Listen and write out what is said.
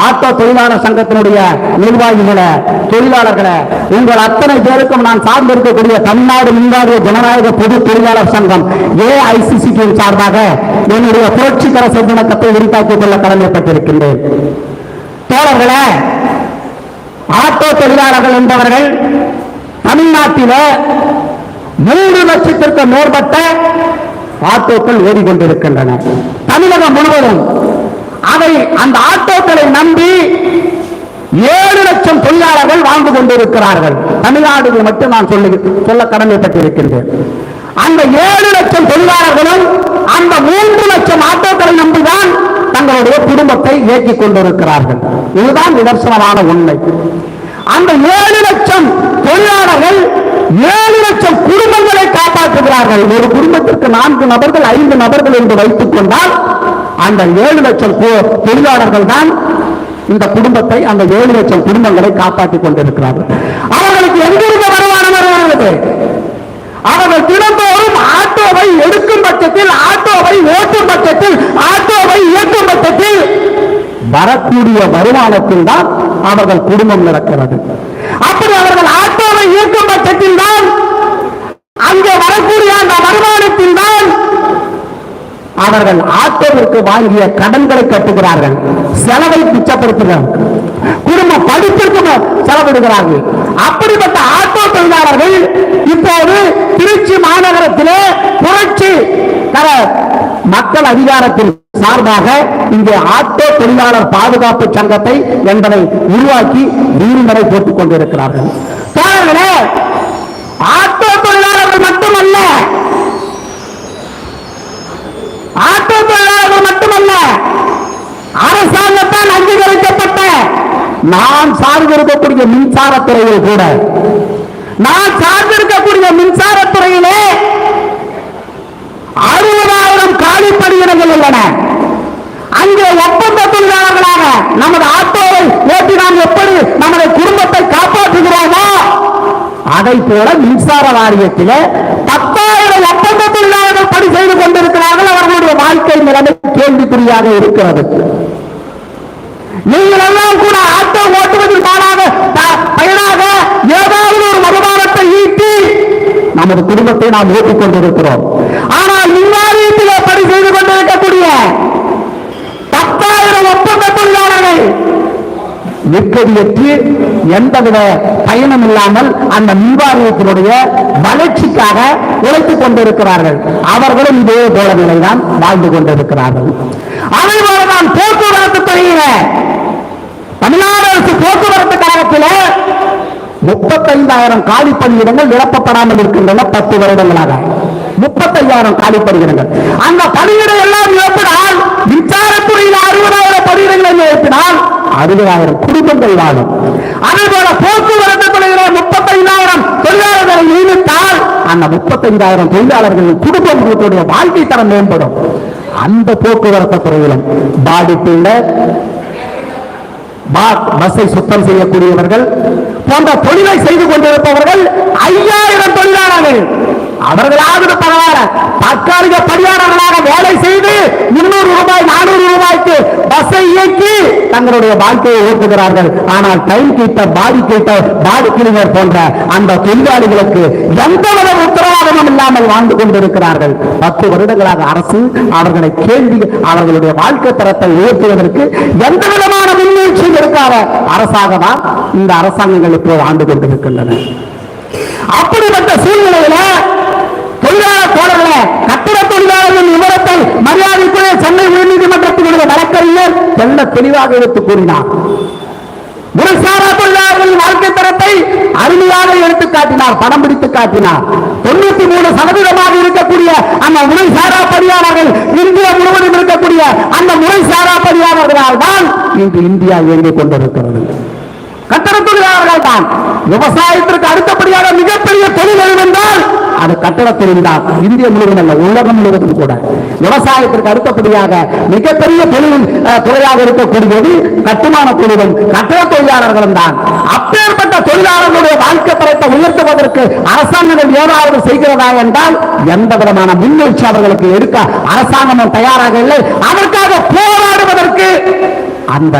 Auto தொழிலாளர் சங்கத்தினுடைய நிர்வாகிகளை, தொழிலாளர்களை, உங்கள் அத்தனை பேருக்கும் நான் சார்ந்திருக்கக்கூடிய தமிழ்நாடு மின்வாரிய ஜனநாயக பொது தொழிலாளர் சங்கம் AICCT சார்பாக என்னுடைய புரட்சிகர செவ்வணக்கத்தை உரித்தாக்கிக் கொள்ள கடமைப்பட்டிருக்கின்றேன். தோழர்களே, ஆட்டோ தொழிலாளர்கள் என்பவர்கள் தமிழ்நாட்டில் 3 லட்சத்திற்கு மேற்பட்ட ஆட்டோக்கள் ஓடிக்கொண்டிருக்கின்றன. தமிழகம் முழுவதும் அவை அந்த ஆட்டோக்களை நம்பி 7 லட்சம் தொழிலாளர்கள் வாழ்ந்து கொண்டிருக்கிறார்கள். தமிழ்நாடு மட்டும் நான் சொல்ல கடமைப்பட்டிருக்கின்றேன். அந்த 7 லட்சம் தொழிலாளர்களும் அந்த 3 லட்சம் ஆட்டோக்களை நம்பிதான் தங்களுடைய குடும்பத்தை இயக்கிக் கொண்டிருக்கிறார்கள். இதுதான் நிதர்சனமான உண்மை. அந்த 7 லட்சம் தொழிலாளர்கள் 7 லட்சம் குடும்பங்களை காப்பாற்றுகிறார்கள். ஒரு குடும்பத்திற்கு 4 நபர்கள் 5 நபர்கள் என்று வைத்துக் கொண்டால் அந்த 7 லட்சம் தொழிலாளர்கள் தான் இந்த குடும்பத்தை, அந்த 7 லட்சம் குடும்பங்களை காப்பாற்றிக் கொண்டிருக்கிறார்கள். அவர்களுக்கு எங்கிருந்து வருமானம் வருகிறது? அவர்கள் தினந்தோறும் ஆட்டோவை எடுக்கும் பட்சத்தில், ஆட்டோவை ஓட்டும் பட்சத்தில், ஆட்டோவை இயக்கும் பட்சத்தில் வரக்கூடிய வருமானத்தில் தான் அவர்கள் குடும்பம் நடக்கிறது. அப்படி அவர்கள் ஆட்டோவை இயக்கும் பட்சத்தில் தான் அங்கே வரக்கூடிய அந்த வருமானத்தில் தான் அவர்கள் ஆட்டோவிற்கு வாங்கிய கடன்களை கட்டுகிறார்கள், செலவை மிச்சப்படுத்துகிறார்கள், குடும்ப படிப்பிற்கு செலவிடுகிறார்கள். அப்படிப்பட்ட ஆட்டோ தொழிலாளர்கள் இப்போது திருச்சி மாநகரத்திலே புரட்சி மக்கள் அதிகாரத்தில் சார்பாக இங்கே ஆட்டோ தொழிலாளர் பாதுகாப்பு சங்கத்தை என்பதை உருவாக்கி நீர்மறை போட்டுக் கொண்டிருக்கிறார்கள். ஆட்டோ தொழிலாளர்கள் மட்டுமல்ல, ஆட்டோ தொழிலாளர்கள் மட்டுமல்ல, அரசாங்கத்தால் அங்கீகரிக்கப்பட்ட நான் சார்ந்திருக்கக்கூடிய மின்சாரத்துறையில் கூட, நான் சார்ந்திருக்கக்கூடிய மின்சாரத்துறையிலே 60,000 காலி பணியிடங்கள் உள்ளன. அங்கே ஒப்பந்த தொழிலாளர்களாக நமது ஆட்டோவை ஓட்டி நாம் எப்படி நமது குடும்பத்தை காப்பாற்றுகிறோமோ அதை போல மின்சார வாரியத்திலே 10,000 ஒப்பந்த தொழிலாளர்கள் பணி செய்து கொண்டிருக்கிறார்கள். அவர்களுடைய வாழ்க்கை நிலைமை கேள்விக்குறியாக இருக்கிறது. நீங்கள் எல்லாம் கூட ஆட்டோ ஓட்டுவதற்காக பயனாக ஏதாவது ஒரு வருமானத்தை ஈட்டி நமது குடும்பத்தை நாம் ஓட்டிக் கொண்டிருக்கிறோம். ஆனால் மின்வாரியத்திலே பணி செய்து கொண்டிருக்கக்கூடிய 10,000 ஒப்பந்த தொழிலாளர்கள் நிற்கதியற்று எந்தவித பயணம் இல்லாமல் அந்த மின்வாரியத்தினுடைய வளர்ச்சிக்காக உழைத்துக் கொண்டிருக்கிறார்கள். அவர்களும் இதே போல நிலைதான் வாழ்ந்து கொண்டிருக்கிறார்கள். அதே போலதான் போக்குவரத்து துறையில தமிழ்நாடு அரசு போக்குவரத்து கழகத்தில் 35,000 காலி பணியிடங்கள் நிரப்பப்படாமல் இருக்கின்றன. 10 வருடங்களாக 35,000 காலி பணியிடங்கள். அந்த பணியிடம் எல்லாம் நிரப்பினால் மின்சாரத்துறையில் 60,000 பணியிடங்களை நிரப்பினால் 60,000 குடும்பங்கள் வாழும். அதே போல போக்குவரத்து துறையில 35,000 தொழிலாளர்களை நியமித்தால் அந்த 35,000 தொழிலாளர்களின் குடும்பங்களுடைய வாழ்க்கை தரம் மேம்படும். அந்த போக்குவரத்து துறையிலும் பாடிப்பிள்ளர், பஸ்ஸை சுத்தம் செய்யக்கூடியவர்கள் போன்ற தொழிலை செய்து கொண்டிருப்பவர்கள் 5,000 தொழிலாளர்கள். அவர்களாவது பரவாயில்ல, தற்காலிக பணியாளர்களாக வேலை செய்து 300 ரூபாய் 400 ரூபாய்க்கு பஸ்ஸை இயக்கி தங்களுடைய வாழ்க்கையை ஓட்டுகிறார்கள். ஆனால் டைம் கீப்பர், பாடி கிளீனர் போன்ற அந்த தொழிலாளிகளுக்கு எந்தவித உத்தரவாதமும் இல்லாமல் வாழ்ந்து கொண்டிருக்கிறார்கள். 10 வருடங்களாக அரசு அவர்களை அவர்களுடைய வாழ்க்கை தரத்தை உயர்த்துவதற்கு எந்த விதமான முன்னெச்சரிக்கை எடுக்காத அரசாக தான் இந்த அரசாங்கங்கள் இப்போது ஆண்டு கொண்டிருக்கின்றன. அப்படிப்பட்ட சூழ்நிலையில தொழிலாளர் தோழர்களே, கட்டிட தொழிலாளர்களின் விவரத்தை மரியாதைக்குரிய சென்னை உயர்நீதிமன்றத்தினுடைய வழக்கறிஞர் தெல்ல தெளிவாக எடுத்து கூறினார். முறைசாரா தொழிலாளர்களின் வாழ்க்கை தரத்தை அருமையாக எடுத்து காட்டினார், படம் பிடித்து காட்டினார். 93% இருக்கக்கூடிய அந்த முறைசாரா பணியாளர்கள், இந்தியா முழுவதும் இருக்கக்கூடிய அந்த முறைசாரா பணியாளர்களால் தான் இன்று இந்தியா இயங்கிக் கொண்டிருக்கிறது. கட்டட தொழிலாளர்கள் தான். விவசாயத்திற்கு அடுத்தபடியாக மிகப்பெரிய தொழில் என்றால் அது கட்டட தொழில் தான். இந்திய முழுவதும் அல்ல, உலகம் முழுவதும் கூட விவசாயத்திற்கு அடுத்தபடியாக மிகப்பெரிய தொழில் துறையாக இருக்கக்கூடியது கட்டுமான தொழிலும் கட்டட தொழிலாளர்களும் தான். அப்பேற்பட்ட தொழிலாளர்களுடைய வாழ்க்கை தரத்தை உயர்த்துவதற்கு அரசாங்கங்கள் ஏதாவது செய்கிறதா என்றால் எந்த விதமான முன்னெச்சரிக்கை அவர்களுக்கு எடுக்க அரசாங்கமும் தயாராக இல்லை. அதற்காக போராடுவதற்கு அந்த